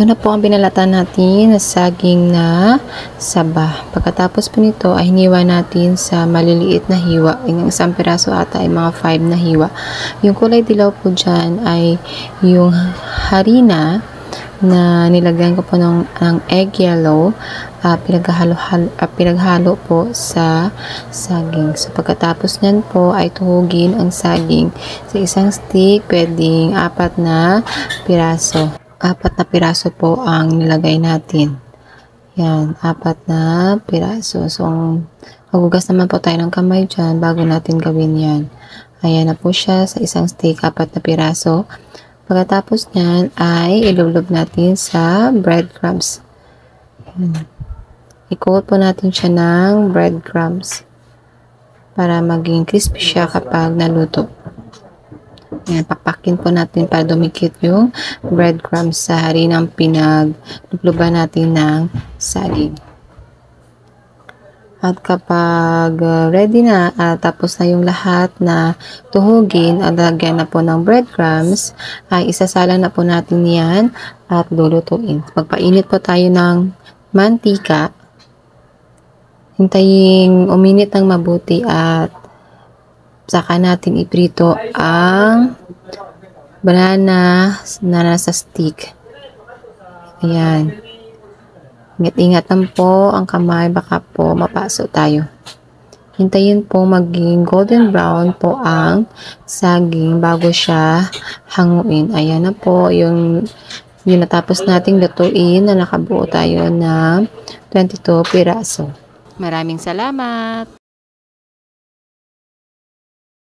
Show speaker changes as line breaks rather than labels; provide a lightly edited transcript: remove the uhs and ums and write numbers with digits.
Ito na po ang binalatan natin na saging na saba. Pagkatapos po nito ay hiniwa natin sa maliliit na hiwa. Yung isang piraso ata ay mga 5 na hiwa. Yung kulay dilaw po dyan ay yung harina na nilagyan ko po ng egg yellow, pinaghalo po sa saging. So pagkatapos nyan po ay tuhugin ang saging sa isang stick, pwedeng 4 na piraso. 4 na piraso po ang nilagay natin. Yan, 4 na piraso. So, magugas naman po tayo ng kamay dyan bago natin gawin yan. Ayan na po siya sa isang stick, 4 na piraso. Pagkatapos nyan ay ilulog natin sa breadcrumbs. I-coat po natin siya ng breadcrumbs para maging crispy siya kapag naluto. Ayan, pakpakin po natin para dumikit yung breadcrumbs sa harinang pinaglubluban natin ng saging. At kapag ready na, tapos na yung lahat na tuhugin at lagyan na po ng breadcrumbs, ay isasala na po natin yan at lulutuin. Magpainit po tayo ng mantika. Hintayin uminit ng mabuti at saka natin iprito ang banana na nasa stick. Ayan. Ingat-ingat lang po ang kamay, baka po mapaso tayo. Hintayin po maging golden brown po ang saging bago siya hanguin. Ayan na po yung natapos nating lutuin na nakabuo tayo ng 22 piraso. Maraming salamat!